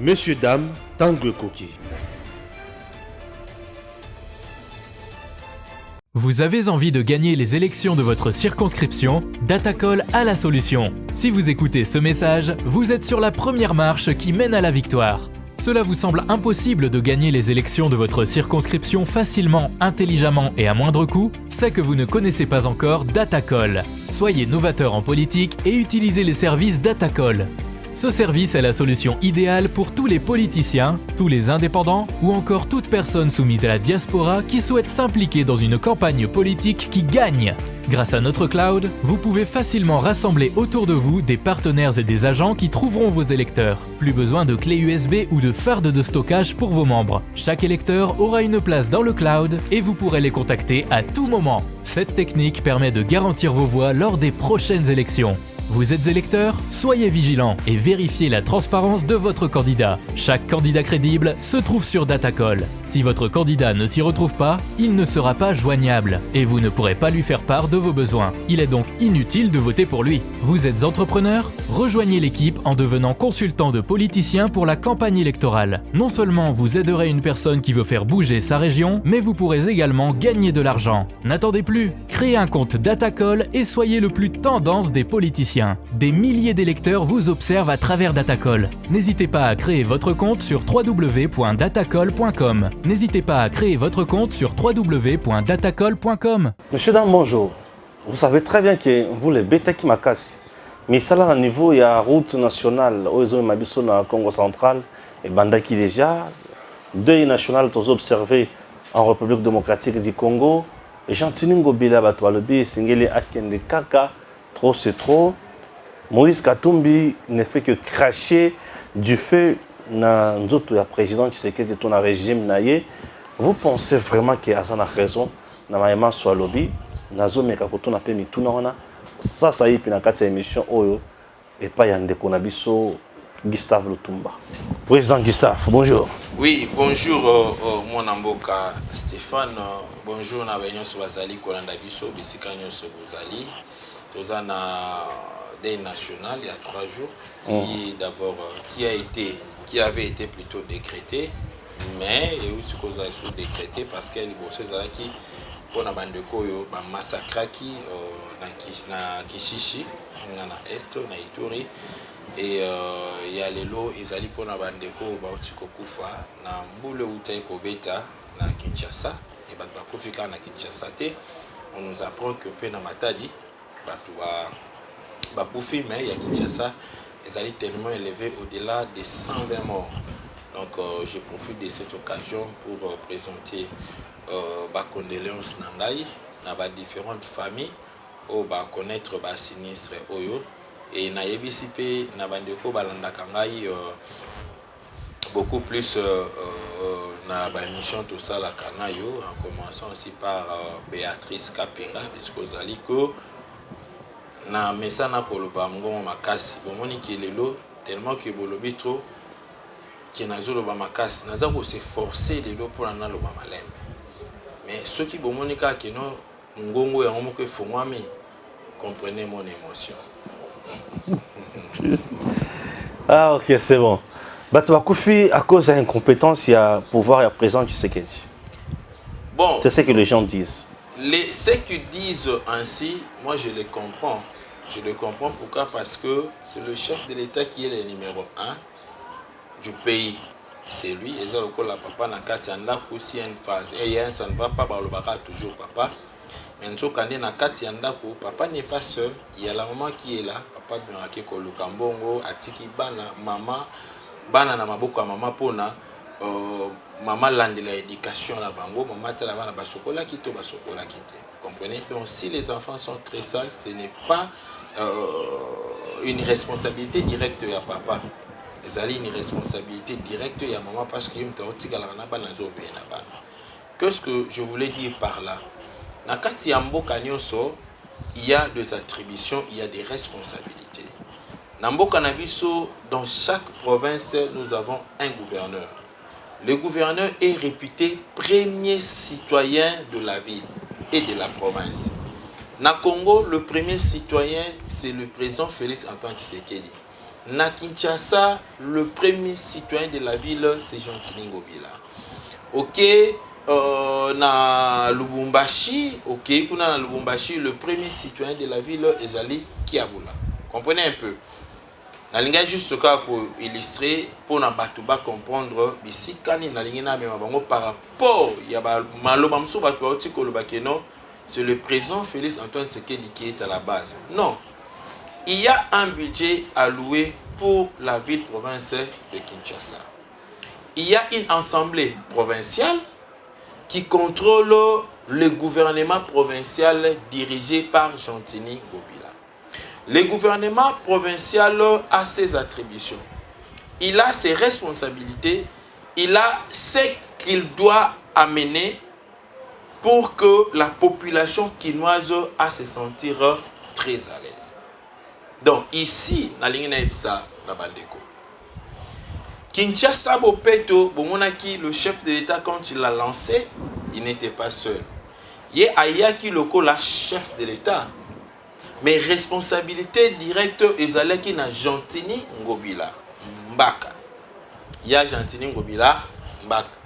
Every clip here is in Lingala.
Messieurs, dames, Tanguy Koki. Vous avez envie de gagner les élections de votre circonscription? Datacall a la solution. Si vous écoutez ce message, vous êtes sur la première marche qui mène à la victoire. Cela vous semble impossible de gagner les élections de votre circonscription facilement, intelligemment et à moindre coût? C'est que vous ne connaissez pas encore Datacall. Soyez novateur en politique et utilisez les services Datacall. Ce service est la solution idéale pour tous les politiciens, tous les indépendants ou encore toute personne soumise à la diaspora qui souhaite s'impliquer dans une campagne politique qui gagne. Grâce à notre cloud, vous pouvez facilement rassembler autour de vous des partenaires et des agents qui trouveront vos électeurs. Plus besoin de clés USB ou de fardes de stockage pour vos membres. Chaque électeur aura une place dans le cloud et vous pourrez les contacter à tout moment. Cette technique permet de garantir vos voix lors des prochaines élections. Vous êtes électeur? Soyez vigilant et vérifiez la transparence de votre candidat. Chaque candidat crédible se trouve sur Datacall. Si votre candidat ne s'y retrouve pas, il ne sera pas joignable et vous ne pourrez pas lui faire part de vos besoins. Il est donc inutile de voter pour lui. Vous êtes entrepreneur? Rejoignez l'équipe en devenant consultant de politicien pour la campagne électorale. Non seulement vous aiderez une personne qui veut faire bouger sa région, mais vous pourrez également gagner de l'argent. N'attendez plus, créez un compte Datacall et soyez le plus tendance des politiciens. Des milliers d'électeurs vous observent à travers Datacall. N'hésitez pas à créer votre compte sur www.datacall.com. N'hésitez pas à créer votre compte sur www.datacall.com. Monsieur Dam, bonjour. Vous savez très bien que vous les bêtes qui m'acassent. Mais ça là, à niveau, il y a route nationale, où ils ont Mabiso dans le Congo central, et Bandaki déjà. Deuil national, tous observés en République démocratique du Congo. Et Chantiningo Bila Batoualobi, Singeli Akende Kaka, trop c'est trop. Moïse Katumbi ne fait que cracher du feu dans le président Tshisekedi dans le régime naïe. Vous pensez vraiment que Azana a raison dans la soit lobby, nazo mekakoto na pe mituna ça y est puis dans cette émission oyo et pas yande konabiso Gustave Lutumba. Président Gustave, bonjour. Oui, bonjour mon amboka Stéphane, bonjour na benyo so bazali kolanda biso bisika nyonso bozali. Tozana Day national il y a 3 jours qui avait été plutôt décrété, mais il y a eu ce qu'on a décrété parce que les bosses qui pour la bande de Koyo massacre qui na Kishishi na est na Ituri et il y a les lots ils allaient pour la bande de Koyo Bautikokufa na Mbule Utai Kobeta na Kinshasa et Bakufika na Kinshasa on nous apprend que pe na Matadi Bakoufi, mais il y a Kinshasa, ils allaient tellement élevés au-delà des 120 morts. Donc, je profite de cette occasion pour présenter ma condoléances Nangaï, dans différentes familles, où connaître les sinistres Oyo. Et na YBCP, na bandeko balanda kangai beaucoup plus na mission tout ça la kanayo, en commençant aussi par Béatrice Kapinga, puisque Zaliko. Na mesana koloba ngoma makasi bomoni ki lelo tellement que bolobi trop ki nazolo ba makasi naza ko se forcer lelo pour na loba malembe mais ceux qui bomoni ka kino ngongo ya ngomoko efongwami comprenez mon émotion. Ah ok, c'est bon. Bato Bakoufi à cause d'incompétence il y a pouvoir à présent tu sais qu'est-ce. Bon, c'est ce que les gens disent. Ceux qui disent ainsi, moi je les comprends. Je le comprends pourquoi? Parce que c'est le chef de l'État qui est le numéro 1 du pays. C'est lui. Et ça, la papa n'a qu'à tiendre aussi une phase. Et ça ne va pas, toujours papa. Mais quand on est dans papa n'est pas seul. Il y a la maman qui est là. Papa bien qui est Lukambongo, Atiki Bana, maman, Bana na maboko maman pona. Maman lande la éducation la bango, maman tela bana basokola kito basokola kite. Comprenez? Donc si les enfants sont très sales, ce n'est pas une responsabilité directe à papa. C'est une responsabilité directe à maman parce que qu'est-ce que je voulais dire par là? Il y a des attributions, il y a des responsabilités. Dans chaque province, nous avons un gouverneur. Le gouverneur est réputé premier citoyen de la ville et de la province. Na Congo, le premier citoyen, c'est le président Félix Antoine Tshisekedi. na Kinshasa, le premier citoyen de la ville, c'est Gentili Ngobila. Ok, na Lubumbashi, ok, pour na Lubumbashi, le premier citoyen de la ville, Ezali Kiabula. Comprenez un peu. Na linga juste ce cas pour illustrer, pour na batuba comprendre, ici, quand il na linga par rapport, il y a maloba mso batuba otiko le bakeno, c'est le président Félix Antoine Tshisekedi qui est à la base. Non. Il y a un budget alloué pour la ville-province de Kinshasa. Il y a une assemblée provinciale qui contrôle le gouvernement provincial dirigé par Gentili Ngobila. Le gouvernement provincial a ses attributions. Il a ses responsabilités. Il a ce qu'il doit amener pour que la population quinoise a se sentir très à l'aise. Donc ici, na lingi na ebisa na bandeko. Kinshasa Bopeto, Bomonaki, le chef de l'État, quand il l'a lancé, il n'était pas seul. Il y a Ayaki Loko, la chef de l'État. Mais responsabilité directe, Ezalaki na Gentili Ngobila Mbaka. Il y a Gentili Ngobila Mbaka.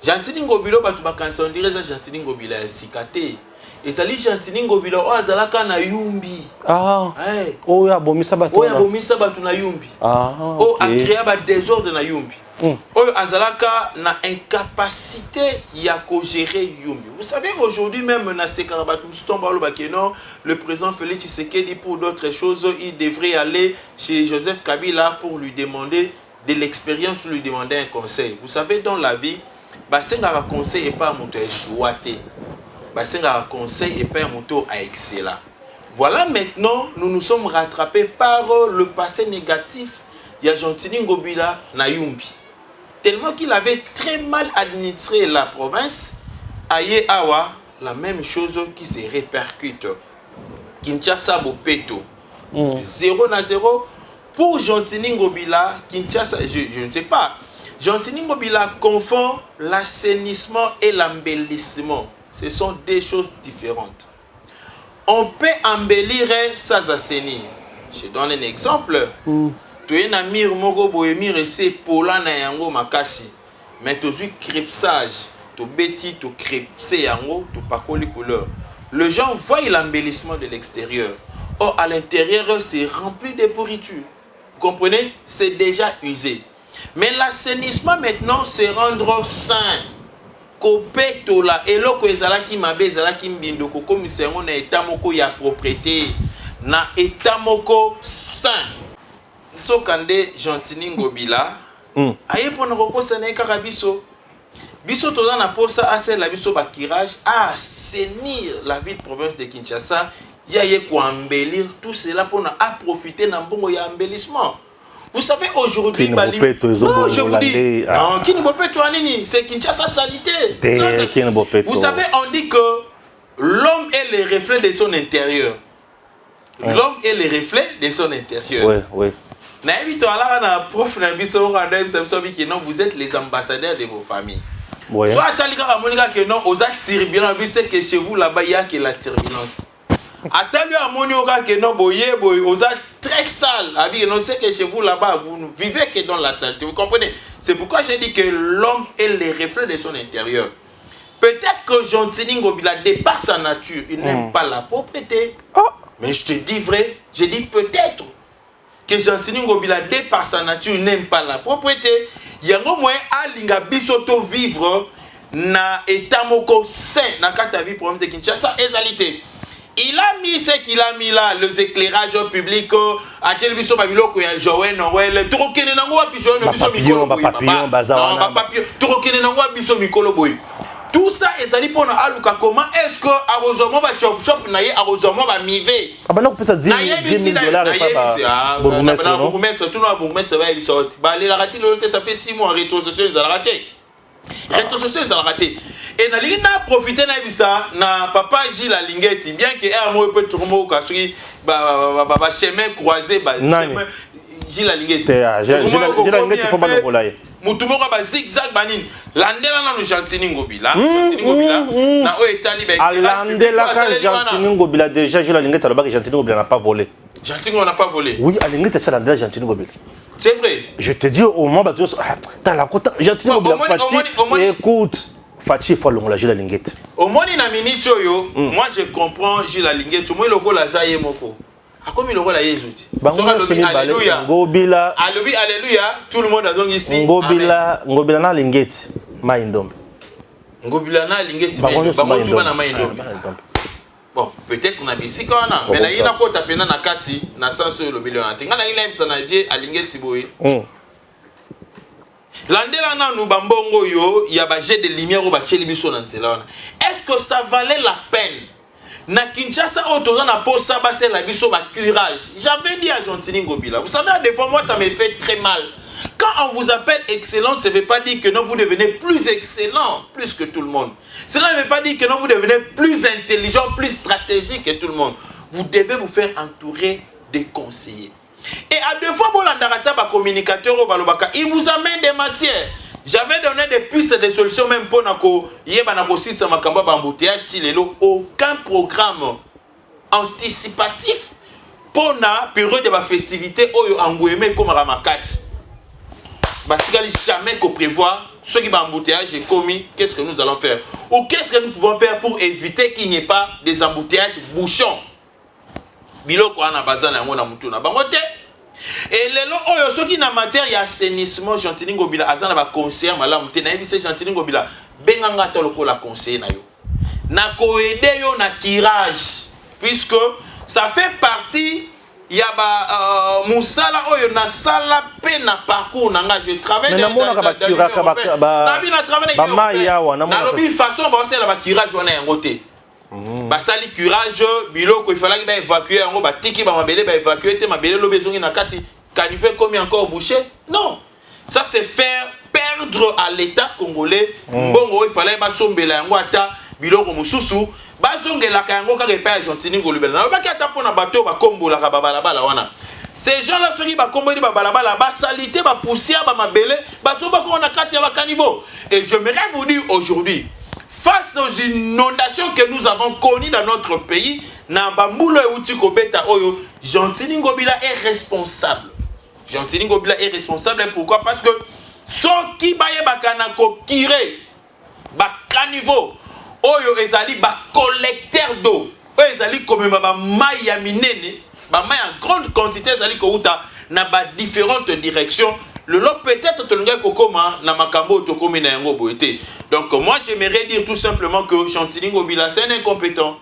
Gentili Ngobila, Batubakansa, on dirait ça Gentili Ngobila Sikate. Ezali Gentili Ngobila o azalaka na yumbi. Ah. Hey. Oh ya bomisa batu. Oh ya bomisa batu na yumbi. Ah. Oh a créé ba désordre na yumbi. Oh azalaka na incapacité ya ko gérer yumbi. Vous savez aujourd'hui même na Sekarabat Mustombalo Bakeno, le président Félix Tshisekedi pour d'autres choses, il devrait aller chez Joseph Kabila pour lui demander de l'expérience, lui demander un conseil. Vous savez dans la vie, ba senga conseil et pas monter choité. Un conseil et pas un moto à excellent. Voilà maintenant, nous nous sommes rattrapés par le passé négatif. Il y a Gentili Ngobila na Yumbi. Tellement qu'il avait très mal administré la province, aye awa, la même chose qui se répercute. Kinshasa Bopeto. 0-0. Pour Gentili Ngobila, Kinshasa, je ne sais pas. Gentili Ngobila confond l'assainissement et l'embellissement. Ce sont deux choses différentes. On peut embellir sans assainir. Je donne un exemple. Tu es un mur moko boemir et c'est pola na yango makasi. Mais tu as crépsage, tu bêtis, tu crépsé yango, tu pakoli couleur. Le gens voient l'embellissement de l'extérieur. Or à l'intérieur c'est rempli de pourriture. Vous comprenez? C'est déjà usé. Mais l'assainissement maintenant c'est rendre sain. Kopeto la eloko ezalaki mabe ezalaki mbindo kokomisa yango na état moko ya propriété na état moko sain. Nzokande Gentili Ngobila aye pona kokosa na kaka biso toza na posa asser la biso bakirage à assainir la ville province de Kinshasa ya ye ko embellir tout cela pona à profiter na mbongo ya embellissement. Vous savez aujourd'hui, non, je vous dis, non, c'est Kinshasa salité. Vous savez, on dit que l'homme est le reflet de son intérieur. L'homme est le reflet de son intérieur. Oui, oui. Vous êtes les ambassadeurs de vos familles. Soit c'est que chez vous là-bas, il y a que la turbulence. Attendez à mon que non boye osa très sale. Non c'est que chez vous là-bas vous ne vivez que dans la saleté. Vous comprenez? C'est pourquoi j'ai dit que l'homme est le reflet de son intérieur. Peut-être que Gentili Ngobila de par sa nature, il n'aime pas la propriété. Mais je te dis vrai, je dis peut-être que Gentili Ngobila de par sa nature n'aime pas la propriété. Yango moyen alinga bisoto vivre na état moko sain na kata vie problème de Kinshasa ezalité. Il a mis ce qu'il a mis là, les éclairages publics, à Tchelbiso Babiloko et Joël Noël, Turokene Nangoa Biso Mikolo Boy, Turokene Nangoa Biso Mikolo Boy. Tout ça, est allé pour Aluka. Comment est-ce que Arosoma va chop naye Arosoma va miver? Ah ben non, on peut ça dire $10 tout le monde va y sortir. Bah les ratés, ça fait 6 mois rétrocession ils ont raté. Rétrocession ils ont raté. Et na lingi na profiter na bisa na papa Gilles Alingeti bien que un mot peut tourner kasui ba chemin croisé ba chemin Gilles Alingeti. Gilles Alingeti faut pas le volailler. Mutumoko ba zigzag banine. Landela na no Gentili Ngobila. Gentili Ngobila na o etali ba. Landela ka Gentili Ngobila déjà Gilles Alingeti aloba que Gentili Ngobila n'a pas volé. Gentil on n'a pas volé. Oui, à l'ingé, c'est ça la Gentil Ngobila. C'est vrai. Je te dis au moment où dans la côte, Gentil Ngobila, écoute, Fatih, il faut la Gilles Linguette. Au moins, il a minute, moi je comprends Gilles Linguette. Moi, le rôle à Zaye Moko. A comme il le rôle à Yézouti. Alléluia. Ngobila. Alléluia. Tout le monde a donc ici. Ngobila na Linguette. Maïndombe. Ngobila na Linguette. Bon, peut-être qu'on a mis ici quand on a. Mais il y a quoi taper na kati na sens le million. Tinga na il aime ça na vie à Linguette boy. Landela na nous bambongo yo, il y a ba jet de lumière au ba tcheli biso na nzela. Est-ce que ça valait la peine? Na Kinshasa autour na posa ba c'est la biso ba curage. J'avais dit à Gentini Ngobila. Vous savez, des fois moi ça me fait très mal. Quand on vous appelle excellent, ça ne veut pas dire que non vous devenez plus excellent, plus que tout le monde. Cela ne veut pas dire que non vous devenez plus intelligent, plus stratégique que tout le monde. Vous devez vous faire entourer des conseillers. Et à deux fois, communicateur au Balobaka, il vous amène des matières. J'avais donné des pistes de solutions même pour aucun programme anticipatif pour la période de la festivité comme Ramakas. Jamais qu'on prévoit ceux qui vont embouteillage et commis, qu'est-ce que nous allons faire? Ou qu'est-ce que nous pouvons faire pour éviter qu'il n'y ait pas des embouteillages bouchons? Biloko ana bazana yango na mutu na bango te. Et lelo oyo soki na matière ya assainissement Gentili Ngobila azana ba conseiller malamu te na yebise Gentili Ngobila benganga ta lokola conseiller na yo. Na ko aider yo na tirage puisque ça fait partie ya ba musala oyo na sala pe na parcours nanga je travaille dans ba tirage na lobi façon ba sala ba tirage wana yango te. Basali curage biloko il fallait ba évacuer yango ba tiki ba mabele ba évacuer te mabele lo bezongi na kati canivet comme encore bouché. Non, ça c'est faire perdre à l'état congolais mbongo il fallait ba sombela yango ata biloko mususu ba zongela ka yango ka repa Gentili Ngobila na ba kata pona bateau ba kombola ka balabala wana. Ces gens là soki ba komboli ba balabala ba salité ba poussière ba mabele ba soba ko na kati ya ba caniveau. Et j'aimerais vous dire aujourd'hui, face aux inondations que nous avons connues dans notre pays, Gentili Ngobila est responsable. Gentili Ngobila est responsable. Pourquoi? Parce que ceux qui sont caniveau, oyo ezali ba collecteur d'eau, oyo ezali comme ba mai ya minene, ba mai en grande quantité ezali ko uta na ba différentes directions. Le lot peut-être que nous kokoma na makambo tokomi na yango boité. Donc moi j'aimerais dire tout simplement que Gentili Ngobila c'est un incompétent.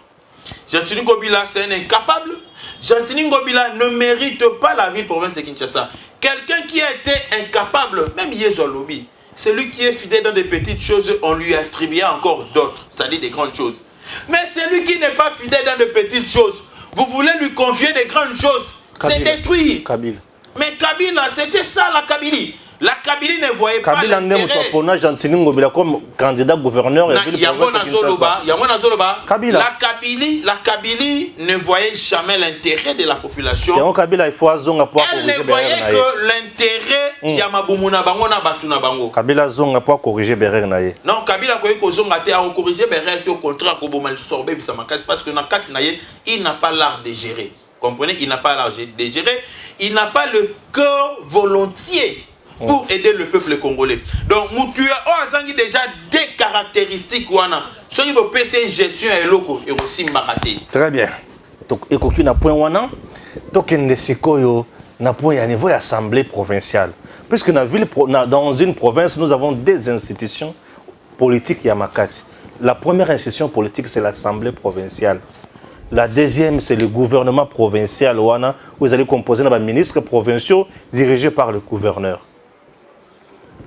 Gentili Ngobila c'est un incapable. Gentili Ngobila ne mérite pas la ville province de Kinshasa. Quelqu'un qui a été incapable, même Yezo Lobi, celui qui est fidèle dans des petites choses, on lui attribue encore d'autres, c'est-à-dire des grandes choses. Mais celui qui n'est pas fidèle dans de petites choses, vous voulez lui confier des grandes choses, c'est détruire. Mais Kabila, c'était ça la Kabylie. La Kabylie ne voyait pas l'intérêt. Gentili Ngobila comme candidat gouverneur. La Kabylie ne voyait jamais l'intérêt de la population. Elle ne voyait que l'intérêt Yamabumuna Bango na Batuna Bango. Kabila zonga pour corriger Berer naye. Non, Kabila ko zonga te a corriger Berer au contraire ko bomal sorber bisamakazi parce que na kat naye il n'a pas l'art de gérer. Comprenez, il n'a pas l'art de gérer, il n'a pas le cœur volontiers pour aider le peuple congolais. Donc, Moutua a déjà des caractéristiques. Ce qui peut passer gestion et loco et aussi maraté. Très bien. Donc, et qu'on a point wana, donc il n'a point à niveau assemblée provinciale. Puisque dans une province, nous avons des institutions politiques Yamakati. La première institution politique, c'est l'assemblée provinciale. La deuxième, c'est le gouvernement provincial, où vous allez composer des ministres provinciaux dirigés par le gouverneur.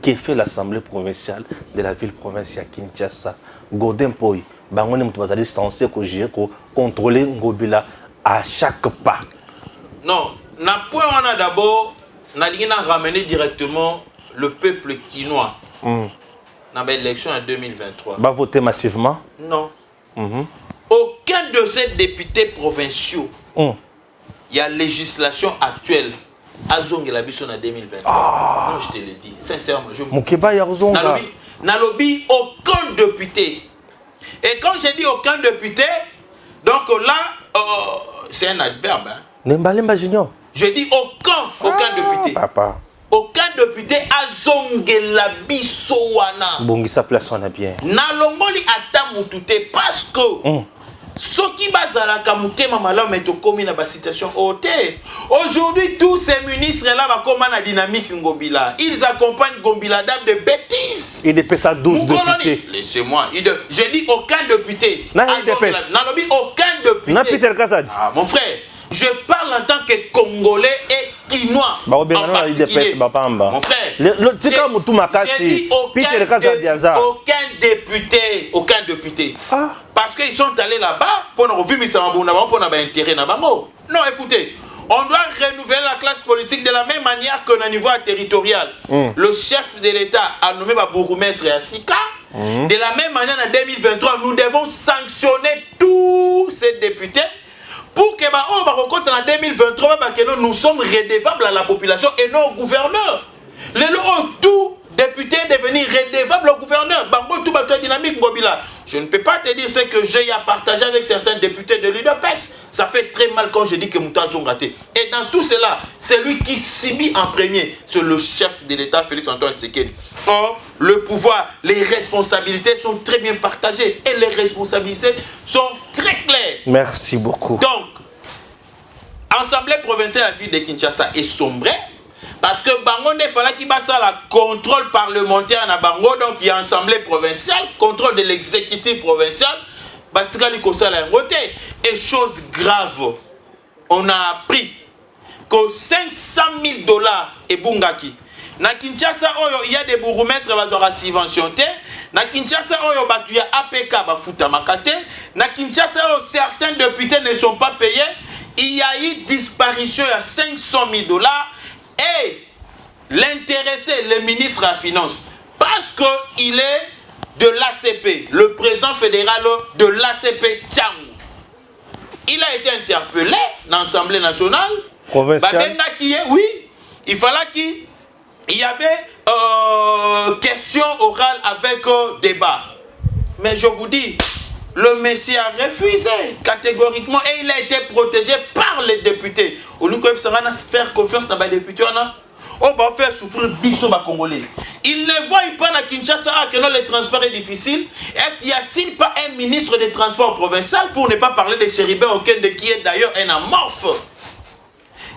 Qui fait l'assemblée provinciale de la ville provinciale Kinshasa? Godin Poi, vous allez censé contrôler Ngobila à chaque pas. Non, on a d'abord ramené directement le peuple quinois dans l'élection en 2023. Va voter massivement? Non. Aucun de ces députés provinciaux, il y a législation actuelle, a zongué la bison en 2023. Non, je te le dis, sincèrement. Nalobi, aucun député. Et quand j'ai dit aucun député, donc là, c'est un adverbe. Hein. Nembalemba Junior. Je dis aucun député. Papa. Aucun député a zongela biso wana. Bongisa place wana bien. Na longoli ata mutute parce que soki bazalaka mutema malamu mais tokomi na ba situation haute. Aujourd'hui tous ces ministres là bakoma na dynamique ngobila. Ils accompagnent Ngobila d'ab de bêtises. Il dépêche 12 députés. Laissez-moi. Je dis aucun député. Nalobi aucun député. Na Peter Kasadi. Ah mon frère, je parle en tant que Congolais et Quinois. En particulier. Mon frère, j'ai dit aucun député. Aucun député. Ah. Parce qu'ils sont allés là-bas pour nous refumer pour nous intérêt. Non, écoutez, on doit renouveler la classe politique de la même manière que au niveau territorial. Le chef de l'État a nommé Bourgoumestre et Asika. De la même manière, en 2023, nous devons sanctionner tous ces députés pour que en 2023, nous sommes redevables à la population et non au gouverneur. Tout député devenir redevable au gouverneur. Dynamique Ngobila. Je ne peux pas te dire ce que j'ai à partager avec certains députés de l'UDPS. Ça fait très mal quand je dis que Mouta ont raté. Et dans tout cela, c'est lui qui subit en premier. C'est le chef de l'État, Félix Antoine Tshisekedi. Or, le pouvoir, les responsabilités sont très bien partagées. Et les responsabilités sont très claires. Merci beaucoup. Donc, Assemblée provinciale de la ville de Kinshasa est sombrée. Parce que Bango ne fallait qu'il passe à la contrôle parlementaire à Bango, donc il y a assemblée provinciale, contrôle de l'exécutif provincial, et chose grave, on a appris que 500 000 $ et Bungaki. Na Kinshasa, il y a des bourgmestres qui vont subventionner. Na Kinshasa, il y a APK qui fout à Makate. Na Kinshasa, certains députés ne sont pas payés. Il y a eu disparition à 500 000 $. Et l'intéressé, le ministre de la Finance, parce qu'il est de l'ACP, le président fédéral de l'ACP Tchang. Il a été interpellé dans l'Assemblée nationale. Provincial. Oui, il fallait qu'il y avait question orale avec débat. Mais je vous dis, le Messie a refusé catégoriquement et il a été protégé par les députés. Au lieu de faire confiance dans les députés, on va faire souffrir Bisso Congolais. Ils ne voient pas à Kinshasa que le transport est difficile. Est-ce qu'il y a-t-il pas un ministre des Transports provincial pour ne pas parler de Chéribin Okende qui est d'ailleurs un amorphe?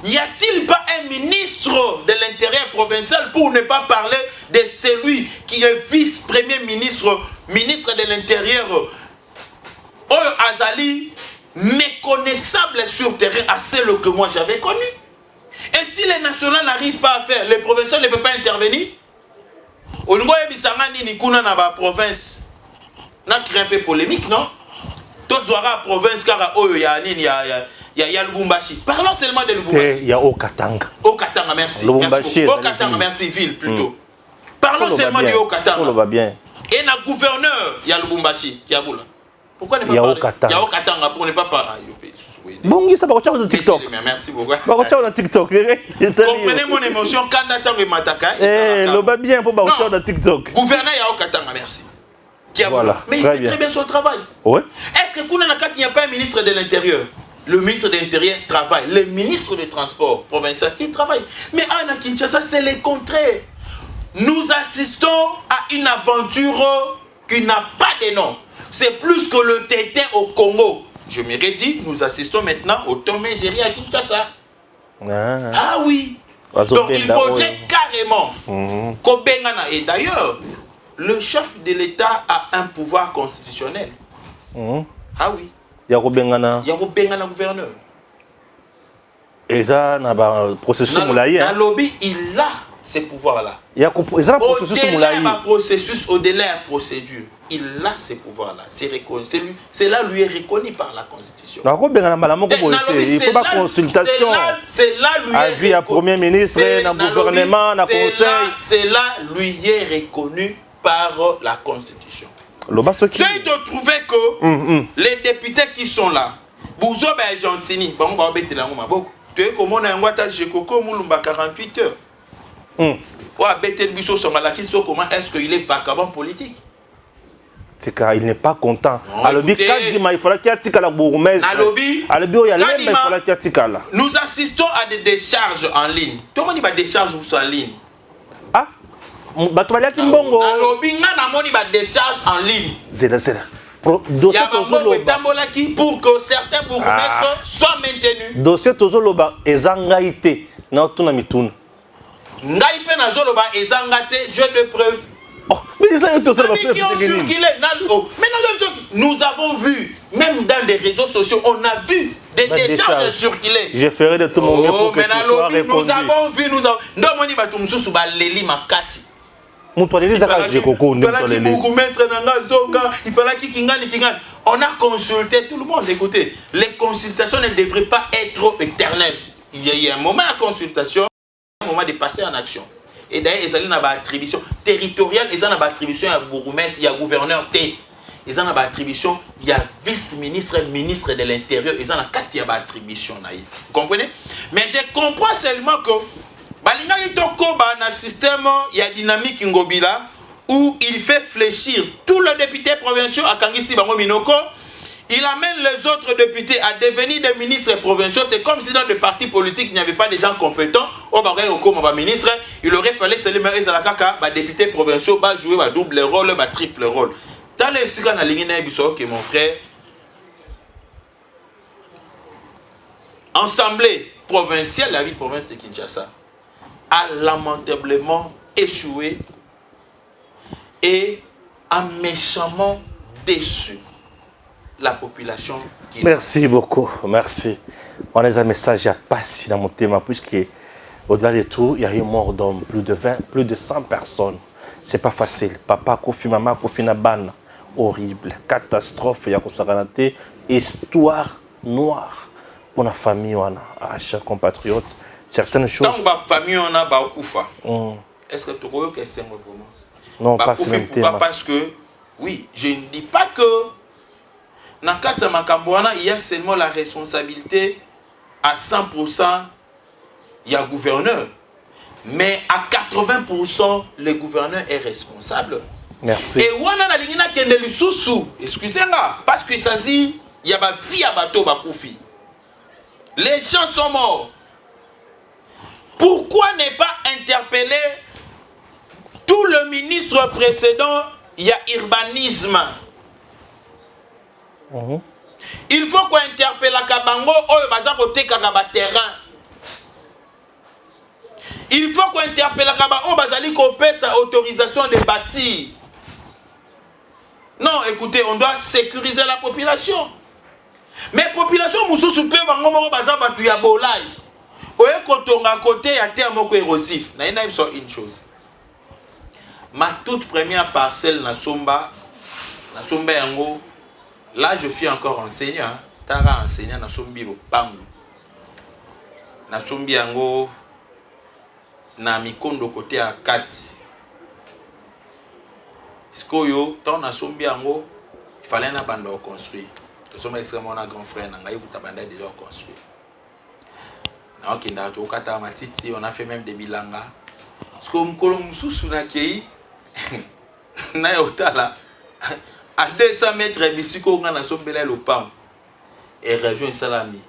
Y a-t-il pas un ministre de l'Intérieur provincial pour ne pas parler de celui qui est vice-premier ministre, ministre de l'Intérieur? Azali, méconnaissable sur terrain, assez le que moi j'avais connu. Et si les nationaux n'arrivent pas à faire, les provinciaux ne peuvent pas intervenir. Au niveau de la province, on a créé un peu polémique, non? D'autres aura la province, car il y a Lubumbashi. Parlons seulement de Lubumbashi. Il y a Okatanga. Okatanga, merci. Okatanga, merci, ville plutôt. Parlons seulement de Okatanga. Et dans le gouverneur, il y a Lubumbashi, qui a boula. Pourquoi ne pas parler? Il y a Okatanga pour ne pas parler. Bon, ça va sur TikTok. Merci beaucoup. Sur TikTok. Comprenez mon émotion quand Natang et Mataka. Le va bien pour sur TikTok. Gouverneur, il y a Okatanga, merci. Voilà. Mais il fait très bien son travail. Ouais. Est-ce que Kounanaka, il n'y a pas un ministre de l'Intérieur? Le ministre de l'Intérieur travaille. Le ministre des Transports provincial, il travaille. Mais à Kinshasa, c'est le contraire. Nous assistons à une aventure qui n'a pas de nom. C'est plus que le tété au Congo. Je m'aurais dit, nous assistons maintenant au Tomé Géry à Kinshasa. Ah oui. Donc il faudrait carrément qu'au Bengana. Et d'ailleurs, le chef de l'État a un pouvoir constitutionnel. Ah oui. Yako Bengana gouverneur. Et ça, il y a un processus moulaï. Dans le lobby, il a ces pouvoirs-là. Il y a un processus moulaï. Au-delà de la procédure, il a ces pouvoirs-là. C'est reconnu. Cela lui est reconnu par la Constitution. Il faut pas consultation. Avis à Premier ministre, dans le gouvernement, dans le conseil. Cela lui est reconnu par la Constitution. J'ai trouvé que les députés qui sont là, Bouzo Gentini, tu es comme on a un Ouattara Jekoko Moulumba 48 heures. Comment est-ce qu'il est vagabond politique? Tika, il n'est pas content. Non, Alors, écoutez, Kadima, il faudra qu'il y ait Tika la bourgmestre. Nalobi, Alors, il y a il faudra qu'il y ait Tika là. nous assistons à des décharges en ligne. Tout le monde dit des décharges en ligne. Ah, Batoualia Kimbongo. Nalobi, on a des décharges en ligne. Zéla. Il y a pour que certains bourgmestres soient maintenus. Dossier Tozoloba, Ezangaïté, Nautunamitun. Ngaïpe Nazoloba, Ezangate, jeu de preuve. Oh, mais ça, Qui ont circulé. Nous avons vu, même dans des réseaux sociaux, on a vu des décharges circuler. Je ferai de tout mon mieux pour que tu sois répondu. Nous avons vu, nous avons. Non, on dit que nous sommes allés Makasi. On a consulté tout le monde. Écoutez, les consultations ne devraient pas être éternelles. Il y a un moment de consultation, un moment de passer en action. Et d'ailleurs, ils ont une attribution territoriale, ils ont une attribution à bourgmestre, il y a gouverneur T. Ils ont une attribution, il y a vice-ministre, ministre de l'Intérieur, ils ont une attribution. Vous comprenez? Mais je comprends seulement que dans le système, il y a dynamique Ngobila où il fait fléchir tous les députés provinciaux à Kangisi Bango Minoko. Il amène les autres députés à devenir des ministres provinciaux. C'est comme si dans des partis politiques, il n'y avait pas de gens compétents. Au ministre, il aurait fallu que les députés provinciaux jouer un double rôle, un triple rôle. Dans les cas que mon frère, Assemblée provinciale, la ville province de Kinshasa, a lamentablement échoué et a méchamment déçu la population. Merci beaucoup, merci. On a un message à passer dans mon thème, puisque au-delà de tout, il y a eu mort d'hommes, plus de 100 personnes. C'est pas facile. Papa, Kofi, maman, Kofi, Naban, horrible. Catastrophe, il y a histoire noire. Pour la famille, on a, chers compatriotes, certaines choses. Tant que la famille, on a Koufa. Est-ce que tu crois que c'est vraiment? Non, pas ce même thème. Parce que, oui, je ne dis pas que dans Katsa Makambouana, il y a seulement la responsabilité à 100%, il y a gouverneur. Mais à 80%, le gouverneur est responsable. Merci. Et Wana na lingina kende lisusu, excusez-moi, parce que ça dit, il y a ma vie à bateau bakoufi. Les gens sont morts. Pourquoi ne pas interpeller tout le ministre précédent? Il y a urbanisme. Il faut qu'on interpelle la Kabango ou bazar côté Kagaba terrain. Il faut qu'on interpelle la Kabango ou bazali kopé sa autorisation de bâtir. Non, écoutez, on doit sécuriser la population. Mais la population mususu pe bango moko bazar batu ya bolai. Oye kotonga côté ya terre moko érosif. Na ina une chose. Ma toute première parcelle na Somba yango. Là, je suis encore enseignant. Tara enseignant na Sombi lo pangu. Na Sombi yango na mikondo côté à 4. Skoyo, tant na Sombi yango, il fallait na bando construire. Que sommes extrêmement un grand frère na ngai banda déjà construit. Na okinda to kata matiti, on a fait même des bilanga. Sko mkolo mususu na kei na yotala. À 200 mètres, Bissiko on a sombelé le pam et rejoint Salami.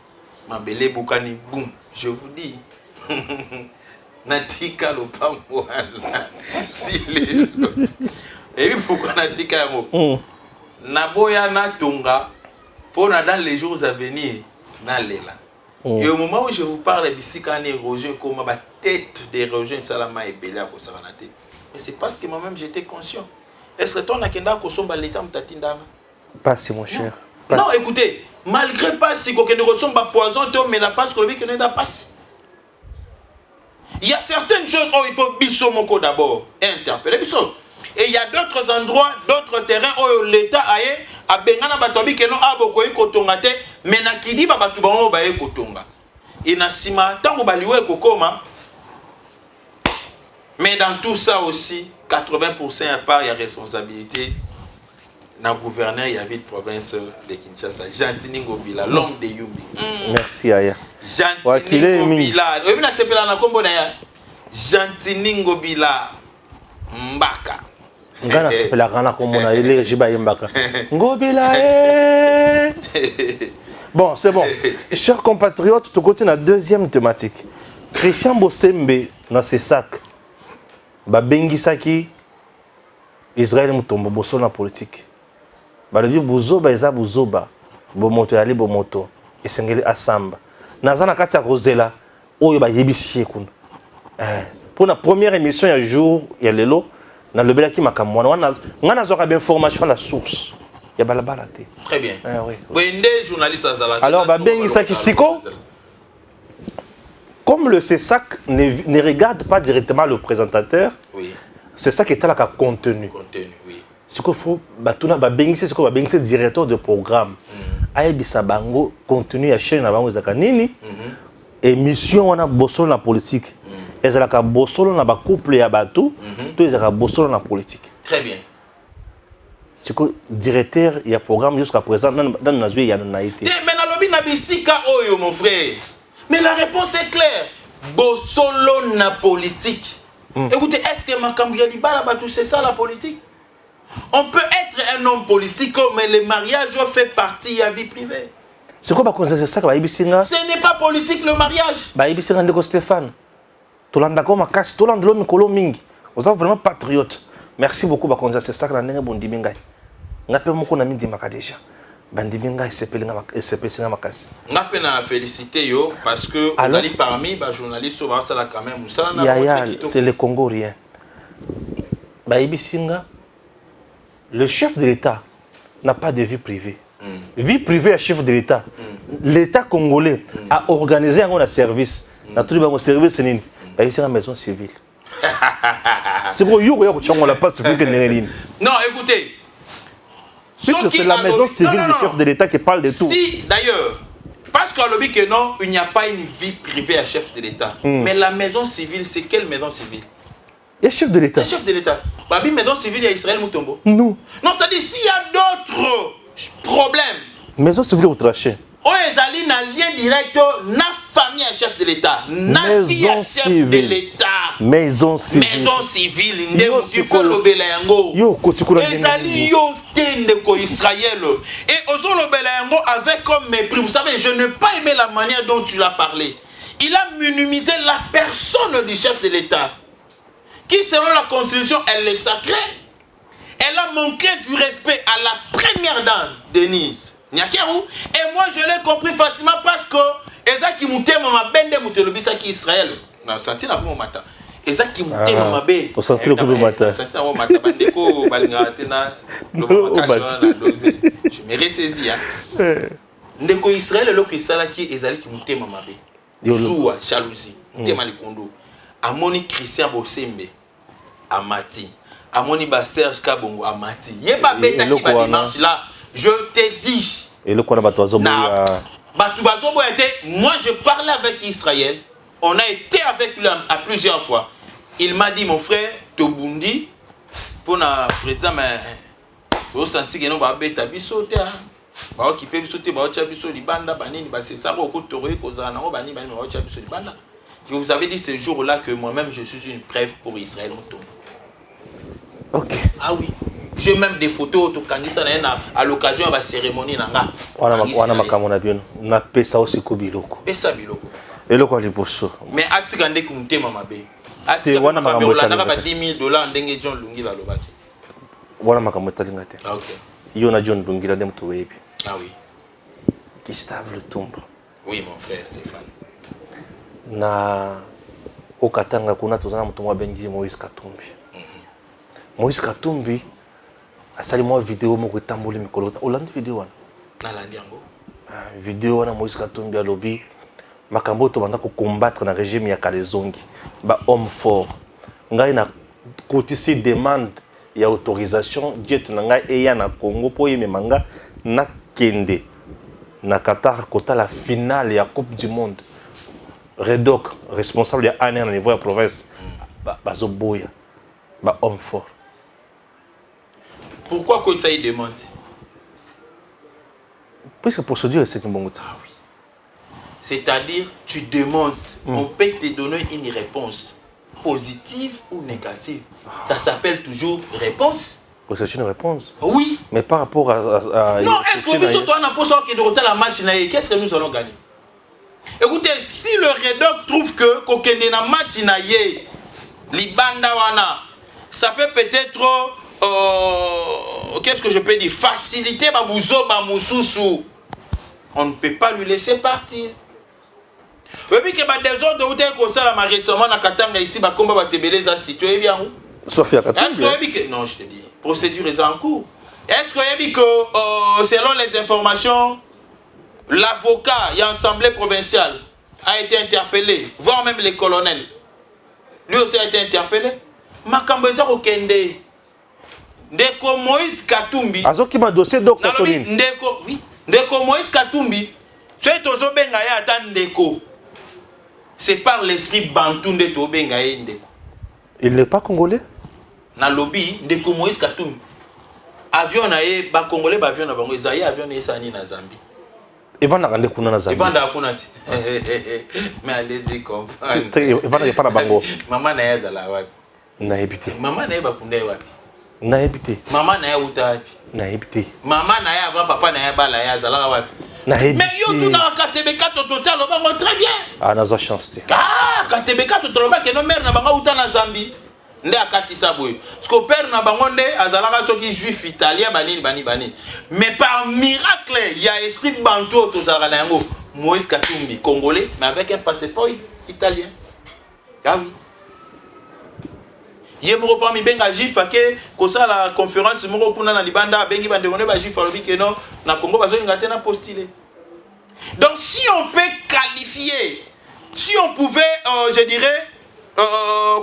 Ma belle Boukani, boum, je vous dis. Natika le pam voilà. Et puis pourquoi Natika mo? Naboya na tonga pour dans les jours à venir na lela. Et au moment où je vous parle, Bissika ni rejoint comme ma tête d'érosion Salama et Bella pour Saranate. Mais c'est parce que moi-même j'étais conscient. Est-ce que ton akenda kosomba l'état mtatindanga? Pas si mon cher. Non, écoutez, malgré pas si kokende kosomba poison mais la passe que le ne da passe. Il y a certaines choses où il faut biso moko d'abord interpeller biso. Et il y a d'autres endroits, d'autres terrains où l'état a bengana batobi que non aboko kotonga te mais na kidi ba batu bango ba kotonga. Et na sima tango baliwe kokoma. Mais dans tout ça aussi 80% à part, il y a responsabilité. Dans le gouverneur, il y avait une province de Kinshasa. Jantini Ngobila, l'homme de Yumbi. Merci, Aya. Jantini Ngobila. Vous avez vu la Jantini Ngobila Mbaka. Ngana sepela kana komona ele jiba yembaka. Ngobila Bon, c'est bon. Chers compatriotes, tu continues la deuxième thématique. Christian Bosembe dans ses sacs. Ba bengisaki Israël mutombo boso na politique. Ba lebi buzoba eza buzoba. Bo moto yali bo moto. Esengeli asamba. Nazana kati ya kozela oyo ba yebisi kuna. Pour la première émission il y a jour, il y a lelo na lobelaki makamwana wana ngana zoka bien information la source. Ya balabala te. Très bien. Oui. Wende journaliste azala. Alors ba bengisaki siko. Comme le CESAC ne regarde pas directement le présentateur, oui. C'est ça qui est là le contenu. Contenu, oui. Ce qu'il faut, c'est directeur de programme. Aïbisa bango contenu à chaîne avant aux akanini. Émission on a bossolo la politique. Et ça la bossolo na ba couple ya batou. Tout ça bossolo na politique. Très bien. C'est que directeur il y a programme jusqu'à présent dans nazwe il y a naïté. Mais na lobi na bisika oyo mon frère. Mais la réponse est claire. Bossolo na politique. Écoutez, est-ce que Makambu Yalibala Batou, c'est ça la politique? On peut être un homme politique, mais le mariage fait partie de la vie privée. C'est quoi c'est ça que ce n'est pas politique le mariage. Baïbisinga ndeko Stéphane. Tolanda ko makasi, tolanda lo mikolo mingi. Vous êtes vraiment patriote. Merci beaucoup bakonza c'est ça que la ndenge bondi mingai. Ngape moko na mindi maka déjà. Bandibinga SPC makasi. On a félicité yo parce que vous allez parmi les journalistes au Barça la quand même ça c'est le Congolien. Baïbisinga, le chef de l'État n'a pas de vie privée. Vie privée à chef de l'État. L'État congolais a organisé un service. Dans tout le service c'est une maison civile. C'est pour you on la passe plus que non, écoutez. C'est la maison civile du chef de l'État qui parle de tout. Si, d'ailleurs, parce qu'on a dit que non, il n'y a pas une vie privée à chef de l'État. Mais la maison civile, c'est quelle maison civile? Il y a chef de l'État. Le chef de l'État. Babi, maison civile, il y a Israël Moutombo. Non. Non, c'est-à-dire, s'il y a d'autres problèmes. Maison civile au traché. Oh, ils ont un lien direct na famille à chef de l'État. Na vie à chef de l'État. Maison civile. Maison civile. Tu fais l'obéla yango. Ezali yo tendeko Israël. Et ozo l'obéla yango avec comme mépris. Vous savez, je n'ai pas aimé la manière dont tu l'as parlé. Il a minimisé la personne du chef de l'État. Qui, selon la Constitution, elle est sacrée. Elle a manqué du respect à la première dame, Denise. Et moi, je l'ai compris facilement parce que Ezaki Mouté m'a bende Moutelobisa qui Israël. Non, senti na bon matin. Ezaki Mouté m'a bé. Au senti le coup de matin. Senti na matin bandeko balingatena le dosé. Je me ressaisi hein. Ndeko Israël lo que sala qui Ezaki Mouté m'a bé. Zoua jalousie. Mouté malikondo. Amoni Christian Bosembe Amati. Amoni ba Serge Kabongo Amati. Yé pas bêta qui va dimanche là. Je te dis. Et le quoi Batoazo moi je parlais avec Israël. On a été avec lui à plusieurs fois. Il m'a dit mon frère Tobundi pour le président mais vous sentez que nous va bêta bisote ba occuper bisote ba ocha biso libanda banini ba c'est ça ko toré ko zana ko bani bani ba ocha biso libanda. Je vous avais dit ce jour-là que moi-même je suis une preuve pour Israël Mutombo. OK. Ah oui. J'ai même des photos à l'occasion de la cérémonie. On a makamona bien. Na pesa aussi ko biloko. Pesa biloko. Et le quoi les bosso. Mais atikande kumte mama be. Atikande mama be olanda ba $10,000 ndenge John Lungi la lobaki. Wana makamota lingate. Ah OK. Yona John Lungi la dem to webi. Ah oui. Gustave Le Tombre. Oui mon frère Stéphane. Na okatanga kuna tozana mutumwa bengi Moïse Katumbi. Moïse Katumbi asali moi vidéo moko tamboli mikolo olandi vidéo wana nalandi yango vidéo wana Moïse Katumbi alobi makambo to banda ko combattre na régime ya Kalezongi ba homme fort ngai na kotisi demande ya autorisation jet na ngai eya na Congo po yememanga na kende na Qatar kota la finale ya Coupe du Monde Redoc responsable ya ANR na niveau ya province bazo boya ba homme fort. Pourquoi Kotsa il demande? Puisque procédure c'est une bonne. Ah oui. C'est-à-dire, tu demandes, on peut te donner une réponse. positive ou négative, ça s'appelle toujours réponse. C'est une réponse. Oui. Mais par rapport à non, est-ce que nous sommes en position qui de la match, qu'est-ce que nous allons gagner? Écoutez, si le Redoc trouve que kokende na match na ye libanda wana, ça peut peut-être qu'est-ce que je peux dire, faciliter babouzo bamususu. On ne peut pas lui laisser partir. Et puis que des autres où tu as la récemment na Katanga ici ba komba ba tebeleza situé bien où? Sophia Katanga. Est-ce que non, je te dis, procédure est en cours. Est-ce que selon les informations, l'avocat et l'Assemblée provinciale a été interpellé, voire même les colonels. Lui aussi a été interpellé. Makambeza Okende. Ndeko Moïse Katumbi. Azoki ma dossier donc ça oui. Ndeko Moïse Katumbi. C'est toujours bengaye atan Ndeko. C'est par l'esprit bantou ndeto bengaye Ndeko. Il n'est pas congolais? Na lobby Ndeko Moïse Katumbi. Avion na ye ba congolais ba avion na bango ezayi avion na sani na Zambie. Evanda kande kuna na Zambie. Evanda kuna ti. Mais allez-y comprendre. Evanda pas na bango. Maman na ya zala wapi? Na ebité. Maman na ya bakunda wapi? Na ebité. Maman na ya uta wapi? Na ebité. Maman na ya avant papa na ya bala ya zala wapi? Na ebité. Mais yo tu na Katebeka total au bango très bien. Ah nazo chance te. Ah Katebeka total ba ke no mère na bango uta na Zambie. Nde akatisa boye. Parce que père na bango nde azalaka soki juif italien bani. Mais par miracle, il y a esprit bantou to zalaka na yango. Moïse Katumbi congolais mais avec un passeport italien. Ah oui. Yemoko parmi benga juif ake ko ça la conférence moko kuna na libanda bengi bande ngone ba juif alobi que non na Congo bazo ngate na postuler. Donc si on peut qualifier, si on pouvait je dirais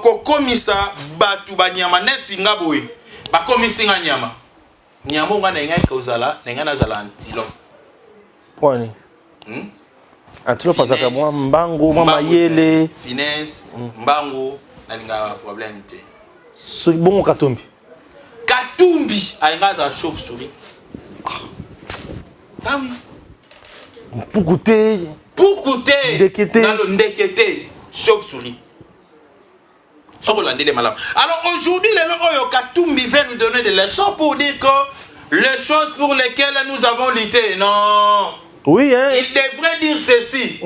ko komisa batu banyama neti ngaboy ba komisi nganyama nyama ngana ngai kozala ngana zala antilo poni antilo pasaka mwa mbangu mwa mayele finesse mbangu nalinga problème te so bongo Katumbi ainga za chauve-souris. Ah oui pour goûter ndekete chauve-souris. Alors aujourd'hui, le Katumbi vient nous donner des leçons pour dire que les choses pour lesquelles nous avons lutté, non. Oui, hein. Il devrait dire ceci.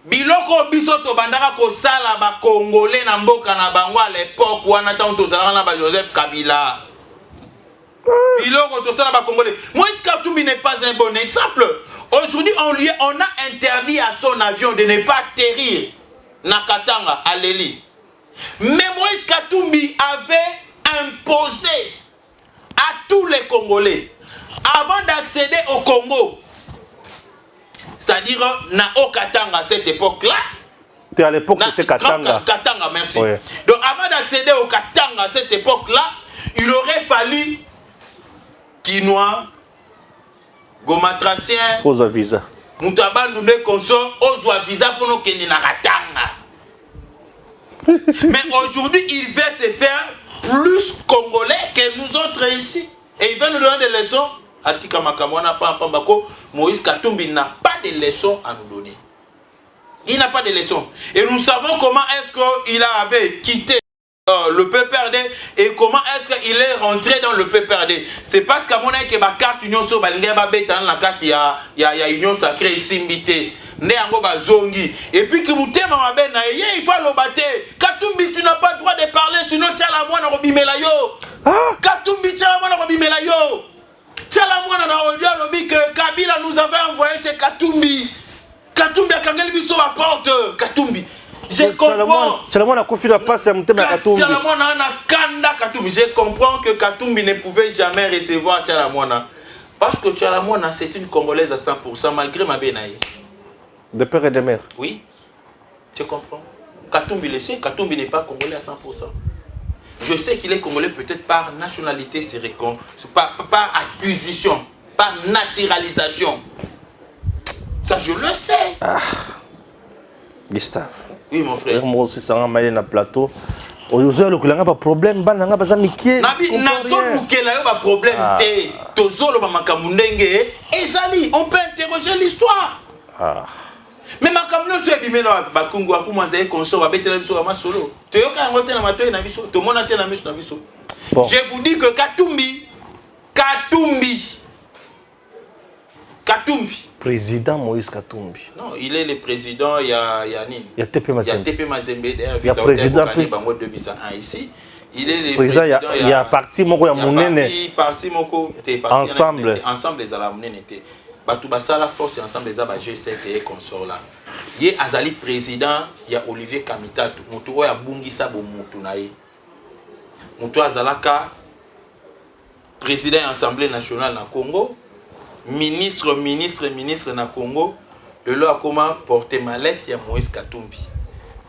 Biloko bisoto bandaka ko sala ba congolais na mboka na bango à l'époque où on attend to sala na ba Joseph Kabila. Biloko to sala ba congolais. Moïse Katumbi n'est pas un bon exemple. Aujourd'hui, on a interdit à son avion de ne pas atterrir na Katanga à Leli. Mais Moïse Katumbi avait imposé à tous les Congolais, avant d'accéder au Congo, c'est-à-dire na Katanga à cette époque-là. Tu à l'époque c'était Katanga. Katanga, merci. Oui. Donc avant d'accéder au Katanga à cette époque-là, il aurait fallu Kinois, Gomatracien, faux visa. Moutabandu de consort, Ozwa visa pour nous Kenya na Katanga. Mais aujourd'hui, il veut se faire plus congolais que nous autres ici. Et il veut nous donner des leçons. Atika Makamwana Pambako, Moïse Katumbi n'a pas de leçons à nous donner. Il n'a pas de leçons. Et nous savons comment est-ce qu'il avait quitté le PPRD et comment est-ce qu'il est rentré dans le PPRD. C'est parce qu'à mon avis, que ma carte Union sur Balingaba Bétan, la carte, il y a Union Sacrée Simbité. Et puis que vous t'aimez ma benne, il faut le battre. Katumbi, tu n'as pas le droit de parler, sinon tu as la moine à Robimelayo. Katumbi, tu as la moine à Robimelayo. Tu as la moine à Robimelayo que Kabila nous avait envoyé chez Katumbi. Katumbi a kangeli biso à porte. Katumbi. Je comprends. Tu as la moine à confier la passe à Moutem à Katumbi. Tu as la moine à Kanda Katumbi. Je comprends que Katumbi ne pouvait jamais recevoir Tchalamouana. Parce que Tchalamouana, c'est une Congolaise à 100%, malgré ma benaïe. De père et de mère. Oui, tu comprends. Katumbi le sait, Katumbi n'est pas congolais à 100%. Je sais qu'il est congolais peut-être par nationalité, par acquisition, par naturalisation. Ça, je le sais. Ah, Gustave. Oui, mon frère. Moi aussi, ça m'a mis dans le plateau. Aujourd'hui, il n'y a pas de problème. Il n'y a pas de problème. On peut interroger l'histoire. Mais ma camion soit bimelo ba Congo a commencé consort ba betela biso ma solo. To yoka yango te na matoyi na biso, to mona te na miso na biso. Je vous dis que Katumbi. Président Moïse Katumbi. Non, il est le président, il y a Nini. Il y a TP Mazembe. Il y a TP Mazembe, il y a président ici. Il est le président. Il y a parti moko ya monene. Parti moko ensemble. Ensemble les ala monene te. Batu basala force ensemble les aba G7 et consort là. Ye azali président, il y a Olivier Kamitatu. Mutu oya bungisa bo mutu na ye. Mutu azalaka président de l'Assemblée nationale na Congo. Ministre na Congo, le loi a comment porter mallette ya Moïse Katumbi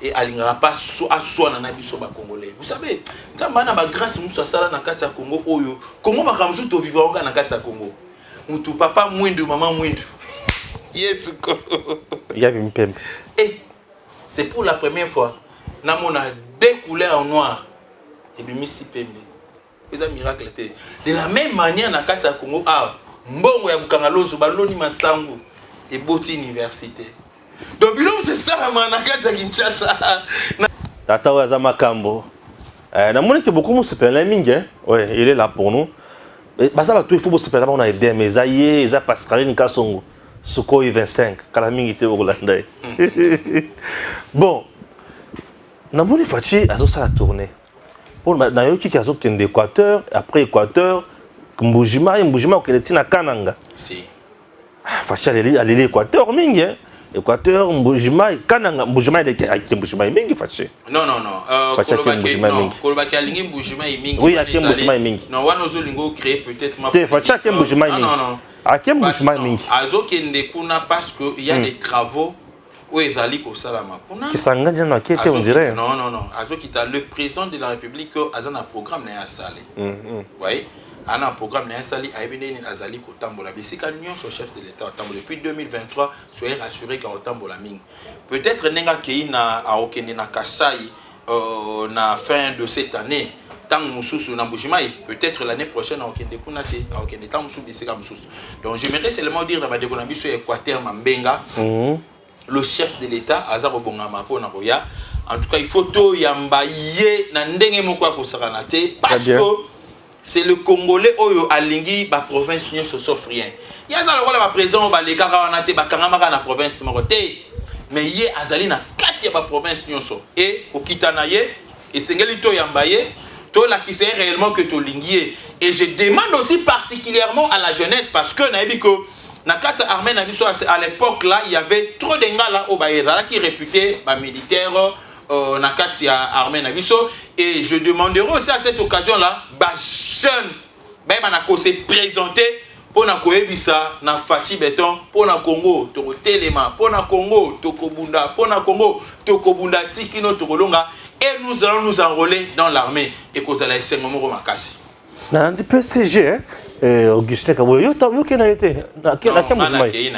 et alingara pas aswa na biso ba congolais. Vous savez, nzamba na ba grâce muso sala na kati ya Congo oyo. Congo ba kamzu to vivre na kati ya Congo. Mutu papa mwindu maman mwindu. Yesu ko. Ya bimpembe. Et c'est pour la première fois na mona deux couleurs en noir et bimisi pembe. C'est un miracle. De la même manière na kati ya Congo mbongo ya Bukangalozo baloni masangu et boti université. Donc bilom c'est ça la manakata Kinshasa. Tata Waza Makambo. Na moni que beaucoup se pèlent mingi hein. Ouais, il est là pour nous. Bah ça va tout il faut se pèlent on a aidé mais aïe, ça Pascaline Kasongo. Suko 25 kala mingi te Rolanda. Bon. Na moni fachi azo ça la tournée. Pour na yoki kazo kende Équateur, après Équateur Mbujima qui na Kananga. Si. Facha aller l'Équateur mingi hein. Équateur Mbujima Kananga Mbujima de Mbujima mingi fachi. Non. Kolobaki alingi Mbujima mingi. Oui, aké Mbujima mingi. Non, wanozo lingo créer peut-être ma. Te facha aké Mbujima mingi. Non. Aké Mbujima mingi. Azo kende kuna parce que il y a des travaux où ezali ko salama. Kuna. Qui s'engage na kété on dirait. Non. Azo kita le président de la République azana programme na ya salé. Oui. On a un programme Nansali Aibene Azali Kotambola. Bisika Nyon, son chef de l'État, depuis 2023, soyez rassurés qu'à Otambola Ming. Peut-être Nenga Keina a Okene na Kasai na fin de cette année. Tant Moussous na Mbujimai, peut-être l'année prochaine à Okene Kunate, à Okene Tant Moussous Bisika Moussous. Donc j'aimerais seulement dire dans ma déconomie sur Équateur Mambenga, le chef de l'État, Azaro Bongama Ponaroya. En tout cas, il faut tout yambaye na ndenge moko ko saranate parce que c'est le Congolais oyo alingi ba province nyonso sauf rien. Ya za lokola ba président ba lekaka wana te ba kangamaka na province moko te. Mais ye azali na kati ya ba province nyonso et kokitana ye et sengeli to yambaye to la qui sait réellement que to lingié. Et je demande aussi particulièrement à la jeunesse parce que na ebiko na kati armée na biso à l'époque là il y avait trop de ngala au bayezala qui réputé ba militaire na kati ya armée na biso et je demanderai aussi à cette occasion là ba jeune ba na ko se présenter pour na koyebisa na Fachi Béton pour na Congo to telema pour na Congo to kobunda pour na Congo to kobunda tikino to kolonga et nous allons nous enrôler dans l'armée et ko zala esengo moko makasi na ndi PCG Augustin Kaboyo yo kena été na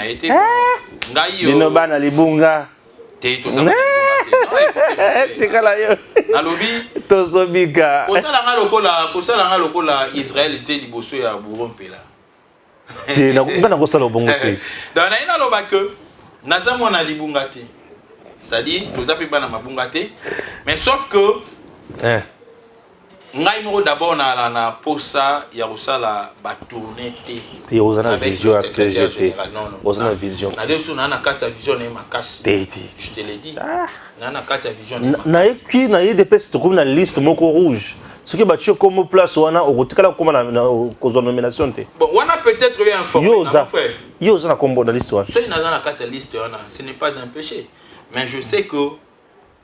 été ngai yo dino bana libunga te to ça tikala yo nalobi tozobika kosala lokola Israël te liboso ya burompela te na kosala bongo te dans na loba que naza mwana libunga te c'est-à-dire nous avons bana mabunga te mais sauf que ngai moko d'abord na posa ya kosala ba tourner te ozana vision à CGT ozana vision na desu na kata vision na makasi je te l'ai dit na kata vision na eki na IDPS comme na liste moko rouge ce qui battu comme place wana okotikala comme na cause nomination te bon wana peut-être bien informé mon frère yo ozana kombo na liste wana so ina na kata liste wana ce n'est pas un péché mais je sais que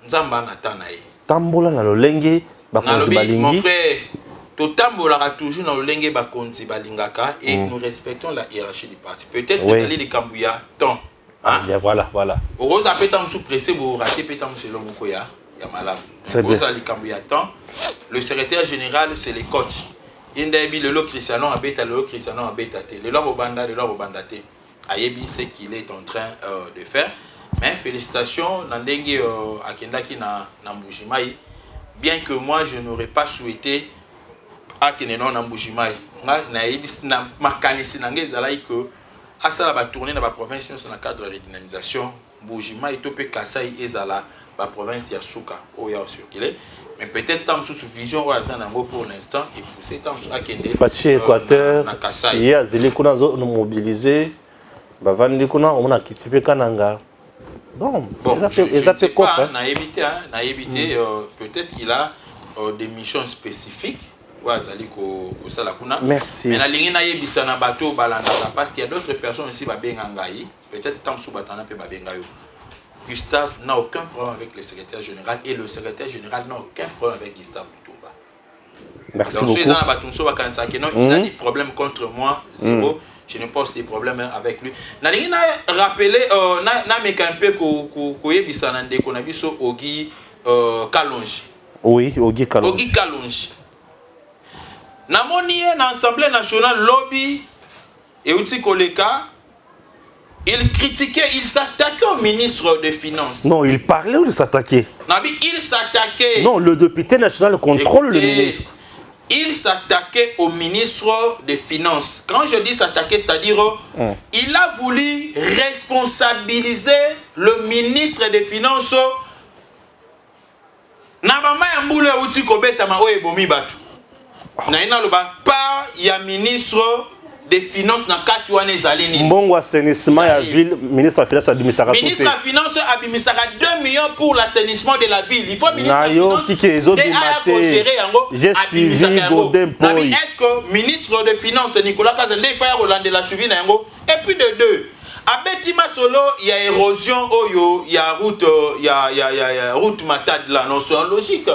nzamba natana ye tambola na lolenge mon frère, totambolaka toujours dans le lenge bakonzi balingaka et nous respectons la hiérarchie du parti. Peut-être que les allez Kambouya temps. Bien voilà. Rose a pétam sous pressé pour rater pétam selon Mokoya, ya malam. Rose a Kambouya temps. Le secrétaire général c'est les coachs. Indabi le Cristiano abeta le Cristiano abeta te. Le loi Obandate. Ayebi c'est qu'il est en train de faire. Mais félicitations nandenge akendaki na Mbujimai. Bien que moi je n'aurais pas souhaité à Kenenon Mbujimai. Ma canisi nangé zalaï que à ça la tournée dans la province dans le cadre de la redynamisation Mbujima et Topé Kassai ezala la province ya Souka où ya circulé mais peut-être tant sous vision ou pour l'instant et pousser tant à Kende Fachi Équateur il y a zeli kuna zo mobiliser bavandi kuna on a kitipé kananga bon je ne sais pas na évité peut-être qu'il a des missions spécifiques. Merci. Mais parce qu'il y a d'autres personnes aussi peut-être tant sous batana peut Gustave n'a aucun problème avec le secrétaire général et le secrétaire général n'a aucun problème avec Gustave Lutumba. Merci donc, beaucoup. Il a des problèmes contre moi, zéro. Je ne pose des problèmes avec lui. Na rappelé na mekampe ko yebisa nde ko na biso Ogi Kalonji. Oui, Ogi Kalonji. Ogi Kalonji. Namoni na Assemblée nationale lobby et Outi Koleka, il critiquait, il s'attaquait au ministre des Finances. Non, il parlait ou il s'attaquait? Il s'attaquait. Non, le député national contrôle le ministre. Il s'attaquait au ministre des Finances. Quand je dis s'attaquer, c'est-à-dire il a voulu responsabiliser le ministre des Finances. Nabama Yamboule Outi Kobeta ma oye bomi batu. Naina loba pas ya ministre des Finances na katuane zalini. Mbongo assainissement ya ville, ministre des Finances abimisaka. Ministre des Finances abimisaka 2 millions pour l'assainissement de la ville. Il faut ministre des Finances. J'ai suivi Godin Poy. Est-ce que ministre des Finances Nicolas Kazende fait Hollande la suivi na yango? Et puis de deux. À Betima Solo, il y a érosion oyo, il y a route route Matad là, non c'est logique.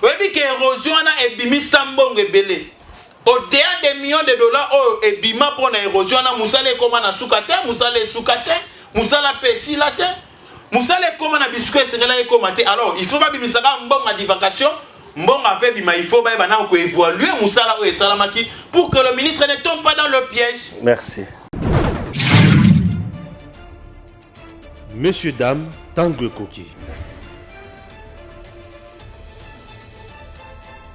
Oui, que érosion a ebimi sambong ebele. Au-delà des millions de dollars, oh, ebima pour la érosion na musale comme na soukate, musale soukate, musala pesi late, musale comme na biscuit sengela e komate. Alors, il faut pas bimisaka mbong ma divagation, mbong avec bima il faut ba na ko évaluer musala o salamaki pour que le ministre ne tombe pas dans le piège. Merci. Messieurs, dames, Tanguy Koki.